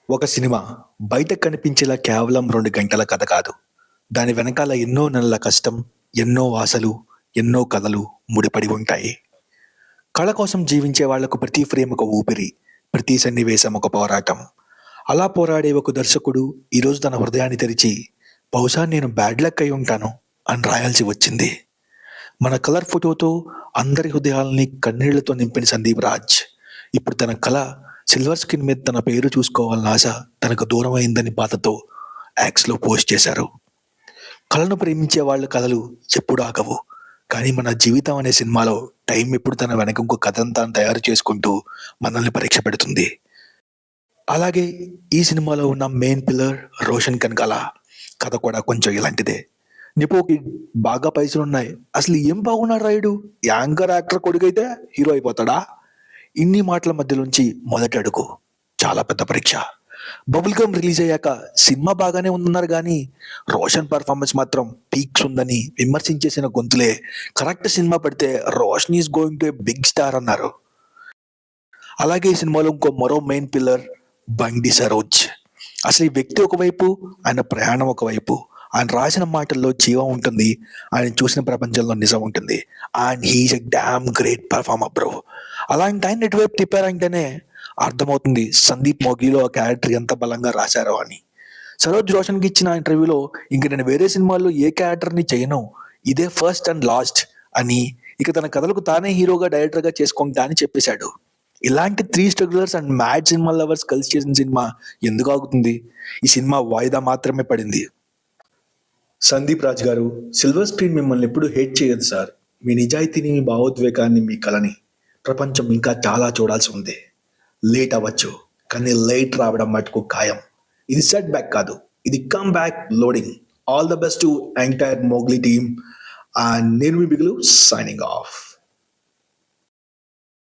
ఒక సినిమా బయటకు కనిపించేలా కేవలం 2 గంటల కథ కాదు. దాని వెనకాల ఎన్నో నెలల కష్టం, ఎన్నో ఆశలు, ఎన్నో కథలు ముడిపడి ఉంటాయి. కళ కోసం జీవించే వాళ్లకు ప్రతి ఫ్రేమ్ ఒక ఊపిరి, ప్రతి సన్నివేశం ఒక పోరాటం. అలా పోరాడే ఒక దర్శకుడు ఈరోజు తన హృదయాన్ని తెరిచి, బహుశా నేను బ్యాడ్ లక్ అయి ఉంటాను అని రాయాల్సి వచ్చింది. మన కలర్ ఫోటోతో అందరి హృదయాల్ని కన్నీళ్లతో నింపిన సందీప్ రాజ్ ఇప్పుడు తన కళ సిల్వర్ స్క్రీన్ మీద తన పేరు చూసుకోవాలన్న ఆశ తనకు దూరం అయిందని బాధతో యాక్స్లో పోస్ట్ చేశారు. కళను ప్రేమించే వాళ్ళ కథలు ఎప్పుడు ఆగవు, కానీ మన జీవితం అనే సినిమాలో టైం ఎప్పుడు తన వెనక ఇంకో కథంతా తయారు చేసుకుంటూ మనల్ని పరీక్ష పెడుతుంది. అలాగే ఈ సినిమాలో ఉన్న మెయిన్ పిల్లర్ రోషన్ కనకాల కథ కూడా కొంచెం ఇలాంటిదే. నిపోకి బాగా పైసలున్నాయి, అసలు ఏం బాగున్నాడు రాయుడు, యాంకర్ యాక్టర్ కొడుకైతే హీరో అయిపోతాడా? ఇన్ని మాటల మధ్యలోంచి మొదటి అడుగు చాలా పెద్ద పరీక్ష. బబుల్ గమ్ రిలీజ్ అయ్యాక సినిమా బాగానే ఉందన్నారు, కానీ రోషన్ పర్ఫార్మెన్స్ మాత్రం పీక్స్ ఉందని విమర్శించేసిన గొంతులే కరెక్ట్ సినిమా పడితే Roshan is going to a big star అన్నారు. అలాగే ఈ సినిమాలో మరో మెయిన్ పిల్లర్ బండి సరోజ్. అసలు ఈ వ్యక్తి ఒకవైపు, ఆయన ప్రయాణం ఒకవైపు. ఆయన రాసిన మాటల్లో జీవం ఉంటుంది, ఆయన చూసిన ప్రపంచంలో నిజం ఉంటుంది. And he's a damn great performer bro. అలాంటి ఆయన ఇటువైపు తిప్పారంటేనే అర్థమవుతుంది సందీప్ మోగ్లీలో ఆ క్యారెక్టర్ ఎంత బలంగా రాశారో అని. సరోజ్ రోషన్కి ఇచ్చిన ఇంటర్వ్యూలో, ఇంక నేను వేరే సినిమాల్లో ఏ క్యారెక్టర్ని చేయను, ఇదే ఫస్ట్ అండ్ లాస్ట్ అని, ఇక తన కథలకు తానే హీరోగా డైరెక్టర్గా చేసుకుంటా అని చెప్పేశాడు. ఇలాంటి 3 strugglers and mad cinema lovers కలిసి చేసిన సినిమా ఎందుకు ఆగుతుంది? ఈ సినిమా వాయిదా మాత్రమే పడింది. సందీప్ రాజ్ గారు, సిల్వర్ స్క్రీన్ మిమ్మల్ని ఎప్పుడు హేట్ చేయదు సార్. మీ నిజాయితీని, మీ భావోద్వేగాన్ని, మీ కళని ప్రపంచం ఇంకా చాలా చూడాల్సి ఉంది. లేట్ అవ్వచ్చు, కానీ లేట్ రావడం మటుకు ఖాయం. ఇది సెట్ బ్యాక్ కాదు, ఇది come back loading. All the best to entire Mowgli team. And నేను మీ బిగులు సైనింగ్ ఆఫ్.